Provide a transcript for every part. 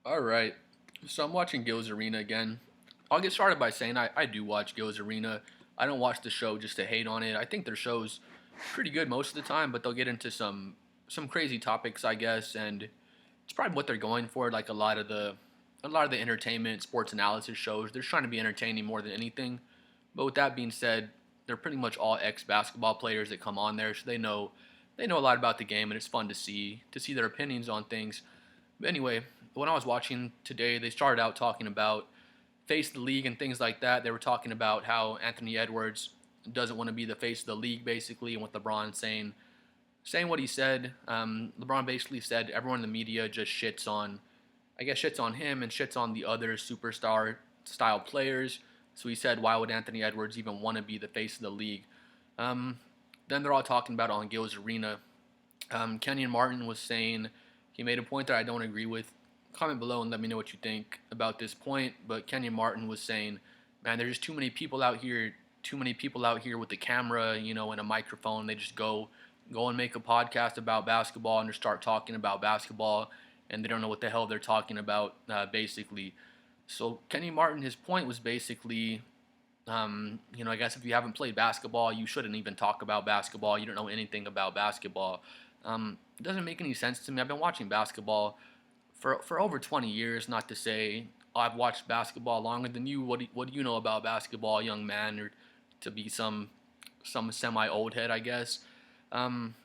All right. So I'm watching Gil's Arena again. I'll get started by saying I do watch Gil's Arena. I don't watch the show just to hate on it. I think their show's pretty good most of the time, but they'll get into some crazy topics, I guess, and it's probably what they're going for. Like a lot of the entertainment, sports analysis shows, they're trying to be entertaining more than anything. But with that being said, they're pretty much all ex basketball players that come on there, so they know a lot about the game, and it's fun to see their opinions on things. But anyway, when I was watching today, they started out talking about face of the league and things like that. They were talking about how Anthony Edwards doesn't want to be the face of the league, basically, and with LeBron saying what he said. LeBron basically said everyone in the media just shits on him and shits on the other superstar style players. So he said, why would Anthony Edwards even want to be the face of the league? Um, then they're all talking about on Gil's Arena. Kenyon Martin was saying he made a point that I don't agree with. Comment below and let me know what you think about this point. But Kenyon Martin was saying, man, there's just too many people out here with the camera, and a microphone. They just go and make a podcast about basketball and just start talking about basketball, and they don't know what the hell they're talking about, basically. So Kenny Martin, his point was basically, I guess if you haven't played basketball, you shouldn't even talk about basketball. You don't know anything about basketball. It doesn't make any sense to me. I've been watching basketball for over 20 years. Not to say I've watched basketball longer than you. What do you know about basketball, young man, or to be some semi old head, I guess. Um,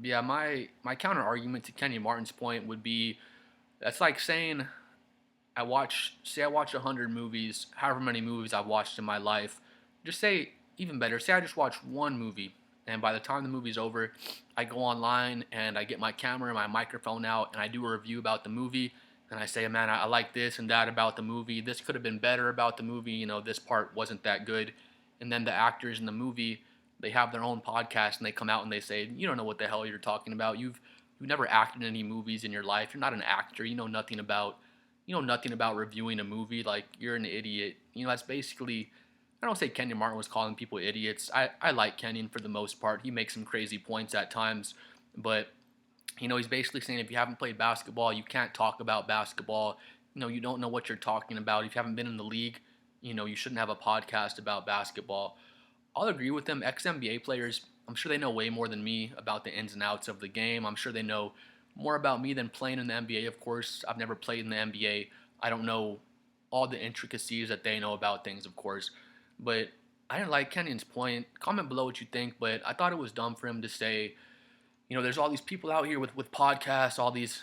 yeah, my counter argument to Kenny Martin's point would be that's like saying I watch 100 movies, however many movies I've watched in my life. Just say even better, say I just watch one movie, and by the time the movie's over, I go online and I get my camera and my microphone out and I do a review about the movie. And I say, man, I like this and that about the movie. This could have been better about the movie. This part wasn't that good. And then the actors in the movie, they have their own podcast and they come out and they say, you don't know what the hell you're talking about. You've never acted in any movies in your life. You're not an actor. You know nothing about reviewing a movie. Like, you're an idiot. That's basically. I don't say Kenyon Martin was calling people idiots. I like Kenyon for the most part. He makes some crazy points at times, but he's basically saying if you haven't played basketball, you can't talk about basketball. You don't know what you're talking about. If you haven't been in the league, you shouldn't have a podcast about basketball. I'll agree with them. Ex NBA players, I'm sure they know way more than me about the ins and outs of the game. I'm sure they know more about me than playing in the NBA. Of course, I've never played in the NBA. I don't know all the intricacies that they know about things, of course. But I didn't like Kenyon's point. Comment below what you think, but I thought it was dumb for him to say, there's all these people out here with podcasts, all these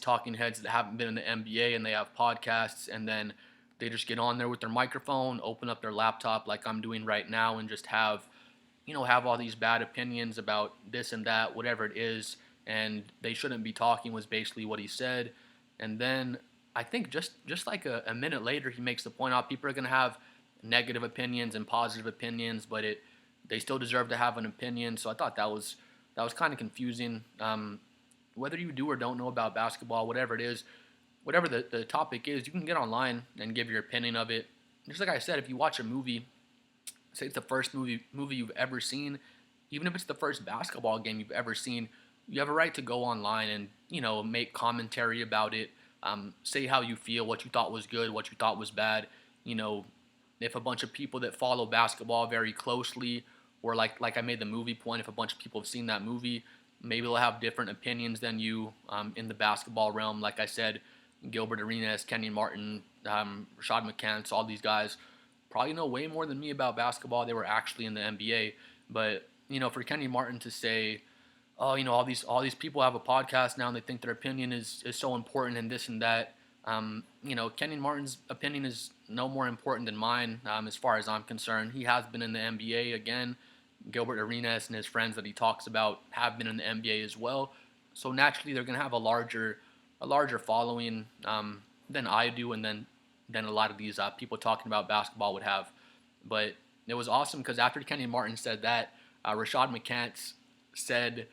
talking heads that haven't been in the NBA and they have podcasts, and then they just get on there with their microphone, open up their laptop like I'm doing right now, and just have all these bad opinions about this and that, whatever it is, and they shouldn't be talking was basically what he said. And then I think just like a minute later, he makes the point out people are gonna have negative opinions and positive opinions, but they still deserve to have an opinion. So I thought that was kind of confusing. Whether you do or don't know about basketball, whatever it is, whatever the topic is, you can get online and give your opinion of it. Just like I said, if you watch a movie, say it's the first movie you've ever seen, even if it's the first basketball game you've ever seen, you have a right to go online and make commentary about it. Say how you feel, what you thought was good, what you thought was bad. You know, if a bunch of people that follow basketball very closely, or like I made the movie point, if a bunch of people have seen that movie, maybe they'll have different opinions than you in the basketball realm. Like I said, Gilbert Arenas, Kenyon Martin, Rashad McCants, all these guys probably know way more than me about basketball. They were actually in the NBA, but for Kenyon Martin to say, oh, all these people have a podcast now and they think their opinion is so important and this and that. Kenyon Martin's opinion is no more important than mine, as far as I'm concerned. He has been in the NBA again. Gilbert Arenas and his friends that he talks about have been in the NBA as well. So naturally, they're going to have a larger following than I do, and than a lot of these people talking about basketball would have. But it was awesome because after Kenyon Martin said that, Rashad McCants said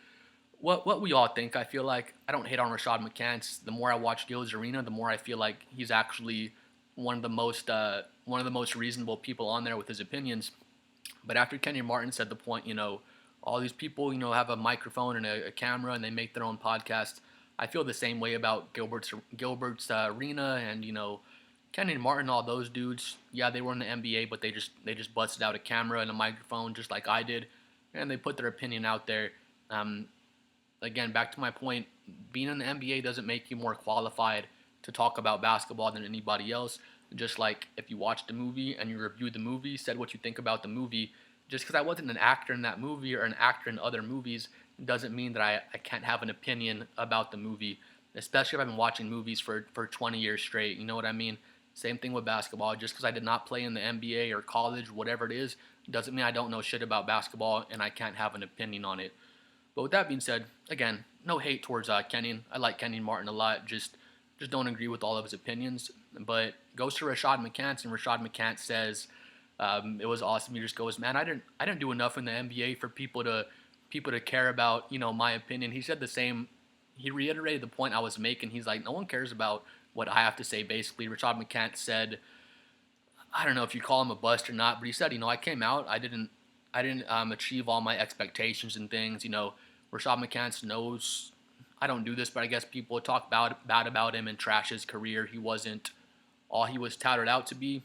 what we all think. I feel like I don't hate on Rashad McCants. The more I watch Gil's Arena, the more I feel like he's actually one of the most reasonable people on there with his opinions. But after Kenyon Martin said the point, all these people, have a microphone and a camera and they make their own podcast. I feel the same way about Gilbert's Arena and Kenyon Martin, all those dudes. Yeah, they were in the NBA, but they just busted out a camera and a microphone just like I did, and they put their opinion out there. Um, Again, back to my point, being in the NBA doesn't make you more qualified to talk about basketball than anybody else. Just like if you watched a movie and you reviewed the movie, said what you think about the movie, just because I wasn't an actor in that movie or an actor in other movies doesn't mean that I can't have an opinion about the movie, especially if I've been watching movies for 20 years straight. You know what I mean? Same thing with basketball. Just because I did not play in the NBA or college, whatever it is, doesn't mean I don't know shit about basketball and I can't have an opinion on it. But with that being said, again, no hate towards Kenyon. I like Kenyon Martin a lot. Just don't agree with all of his opinions. But goes to Rashad McCants, and Rashad McCants says it was awesome. He just goes, man, I didn't do enough in the NBA for people to care about my opinion. He said the same. He reiterated the point I was making. He's like, no one cares about what I have to say. Basically, Rashad McCants said, I don't know if you call him a bust or not, but he said, I came out, I didn't achieve all my expectations and things. Rashad McCants knows I don't do this, but I guess people talk bad about him and trash his career. He wasn't all he was touted out to be.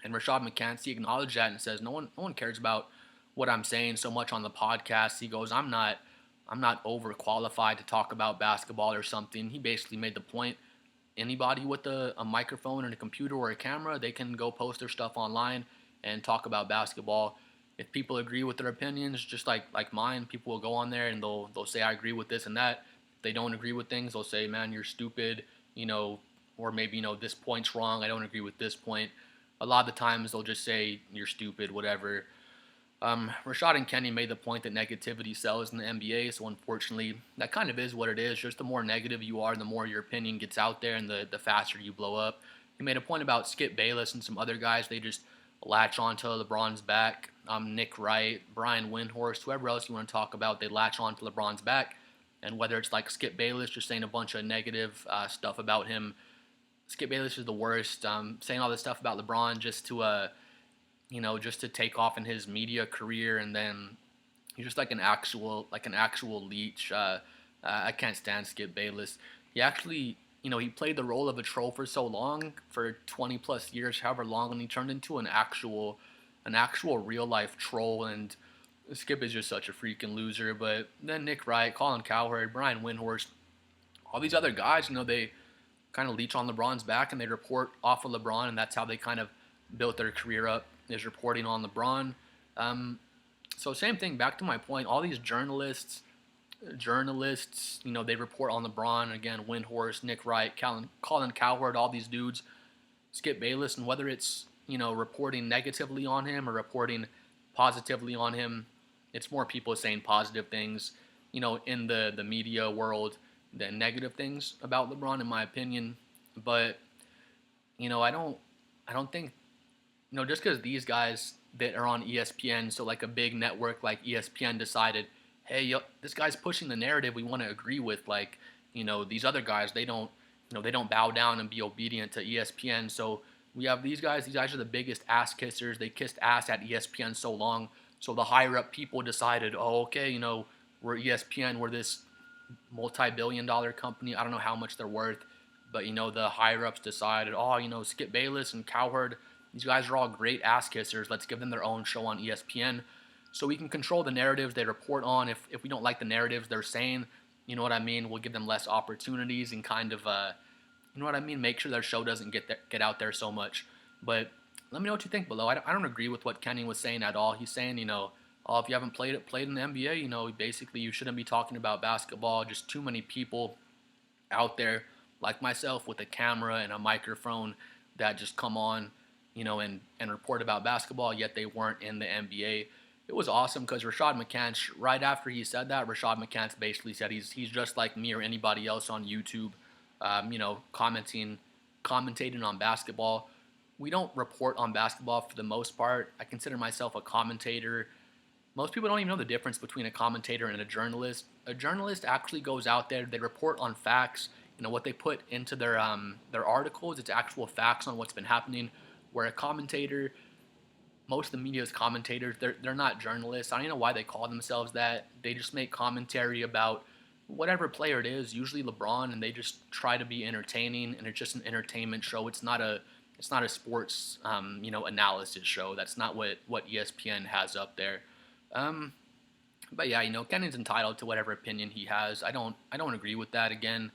And Rashad McCants, he acknowledged that and says, no one cares about what I'm saying so much on the podcast. He goes, I'm not overqualified to talk about basketball or something. He basically made the point. Anybody with a microphone and a computer or a camera, they can go post their stuff online and talk about basketball. If people agree with their opinions, just like mine, people will go on there and they'll say I agree with this and that. If they don't agree with things, they'll say, man, you're stupid, or maybe this point's wrong. I don't agree with this point. A lot of the times they'll just say you're stupid, whatever. Rashad and Kenny made the point that negativity sells in the NBA, so unfortunately, that kind of is what it is. Just the more negative you are, the more your opinion gets out there, and the faster you blow up. He made a point about Skip Bayless and some other guys. They just latch onto LeBron's back. Nick Wright, Brian Windhorst, whoever else you want to talk about, they latch onto LeBron's back. And whether it's like Skip Bayless just saying a bunch of negative stuff about him, Skip Bayless is the worst. Saying all this stuff about LeBron just to take off in his media career, and then he's just like an actual leech. I can't stand Skip Bayless. He actually, he played the role of a troll for so long, for 20 plus years, however long, and he turned into an actual real life troll. And Skip is just such a freaking loser. But then Nick Wright, Colin Cowherd, Brian Windhorst, all these other guys, they kind of leech on LeBron's back and they report off of LeBron, and that's how they kind of built their career up, is reporting on LeBron. So same thing, back to my point, all these journalists, they report on LeBron. Again, Windhorst, Nick Wright, Colin Cowherd, all these dudes, Skip Bayless, and whether it's, reporting negatively on him or reporting positively on him, it's more people saying positive things, in the media world than negative things about LeBron, in my opinion. But, I don't think, just because these guys that are on ESPN, so like a big network like ESPN decided, hey, this guy's pushing the narrative we want to agree with. Like, these other guys, they don't bow down and be obedient to ESPN. So we have these guys. These guys are the biggest ass kissers. They kissed ass at ESPN so long. So the higher up people decided, oh, okay, we're ESPN. We're this multi-billion-dollar company. I don't know how much they're worth, but the higher ups decided, oh, Skip Bayless and Cowherd, these guys are all great ass kissers. Let's give them their own show on ESPN, so we can control the narratives they report on. If we don't like the narratives they're saying, you know what I mean, we'll give them less opportunities and kind of make sure their show doesn't get out there so much. But let me know what you think below. I don't agree with what Kenny was saying at all. He's saying, oh, if you haven't played in the NBA, basically you shouldn't be talking about basketball. Just too many people out there like myself with a camera and a microphone that just come on, and report about basketball, yet they weren't in the NBA. It was awesome because Rashad McCants, right after he said that, Rashad McCants basically said he's just like me or anybody else on YouTube, commentating on basketball. We don't report on basketball for the most part. I consider myself a commentator. Most people don't even know the difference between a commentator and a journalist. A journalist actually goes out there, they report on facts. What they put into their articles, it's actual facts on what's been happening. Where a commentator, most of the media's commentators, they're not journalists. I don't know why they call themselves that. They just make commentary about, whatever player it is, usually LeBron, and they just try to be entertaining, and it's just an entertainment show. It's not a sports analysis show. That's not what ESPN has up there. Um, but yeah, Kennan's entitled to whatever opinion he has. I don't agree with that. Again,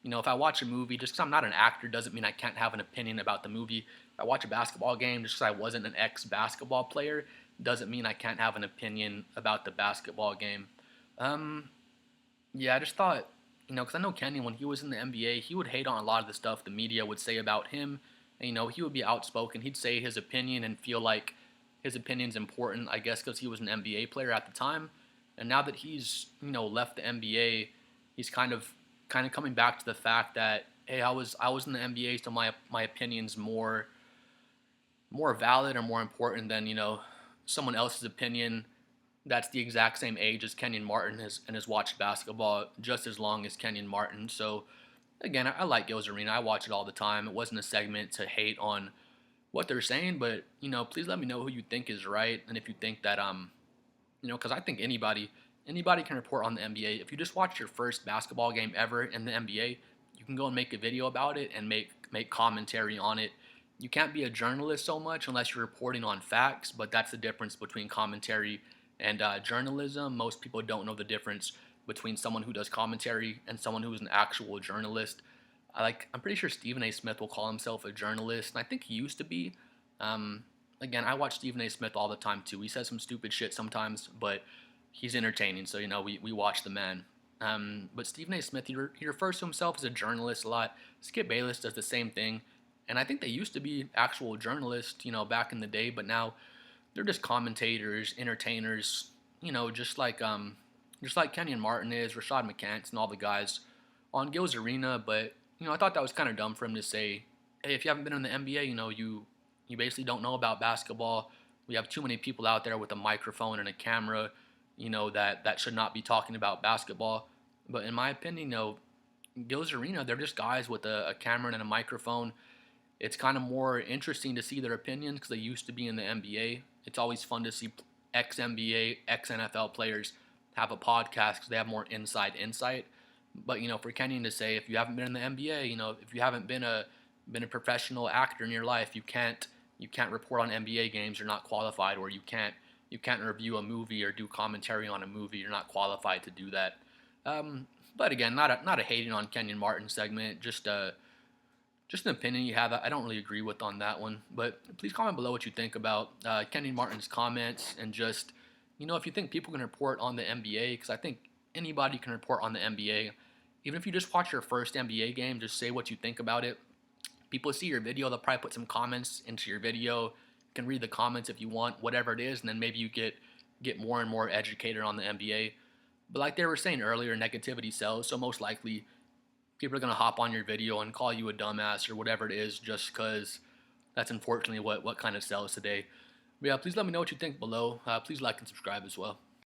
if I watch a movie, just because I'm not an actor doesn't mean I can't have an opinion about the movie. If I watch a basketball game, just because I wasn't an ex-basketball player, doesn't mean I can't have an opinion about the basketball game. Um, yeah, I just thought, because I know Kenny, when he was in the NBA, he would hate on a lot of the stuff the media would say about him. And, he would be outspoken. He'd say his opinion and feel like his opinion's important, I guess, because he was an NBA player at the time. And now that he's, left the NBA, he's kind of coming back to the fact that, hey, I was in the NBA, so my opinion's more valid or more important than someone else's opinion that's the exact same age as Kenyon Martin and has watched basketball just as long as Kenyon Martin. So again, I like Gil's Arena. I watch it all the time. It wasn't a segment to hate on what they're saying, but please let me know who you think is right, and if you think that because I think anybody can report on the NBA. If you just watch your first basketball game ever in the NBA, you can go and make a video about it and make commentary on it. You can't be a journalist so much unless you're reporting on facts, but that's the difference between commentary and journalism. Most people don't know the difference between someone who does commentary and someone who's an actual journalist. I'm pretty sure Stephen A. Smith will call himself a journalist, and I think he used to be. Again, I watch Stephen A. Smith all the time too. He says some stupid shit sometimes, but he's entertaining, so we watch the man. But Stephen A. Smith, he refers to himself as a journalist a lot. Skip Bayless does the same thing, and I think they used to be actual journalists, back in the day, but now they're just commentators, entertainers, just like Kenyon Martin is, Rashad McCants, and all the guys on Gil's Arena. But I thought that was kind of dumb for him to say, hey, if you haven't been in the NBA, you basically don't know about basketball. We have too many people out there with a microphone and a camera, that should not be talking about basketball. But in my opinion, Gil's Arena, they're just guys with a camera and a microphone. It's kind of more interesting to see their opinions because they used to be in the NBA. It's always fun to see ex-NBA, ex-NFL players have a podcast because they have more inside insight. But for Kenyon to say, if you haven't been in the NBA, if you haven't been a professional actor in your life, you can't report on NBA games. You're not qualified, or you can't review a movie or do commentary on a movie. You're not qualified to do that. But again, not a hating on Kenyon Martin segment. Just an opinion you have. I don't really agree with on that one. But please comment below what you think about Kenyon Martin's comments, and just if you think people can report on the NBA, because I think anybody can report on the NBA. Even if you just watch your first NBA game, just say what you think about it. People see your video, they'll probably put some comments into your video. You can read the comments if you want, whatever it is, and then maybe you get more and more educated on the NBA. But like they were saying earlier, negativity sells, so most likely people are going to hop on your video and call you a dumbass or whatever it is, just because that's unfortunately what kind of sells today. But yeah, please let me know what you think below. Please like and subscribe as well.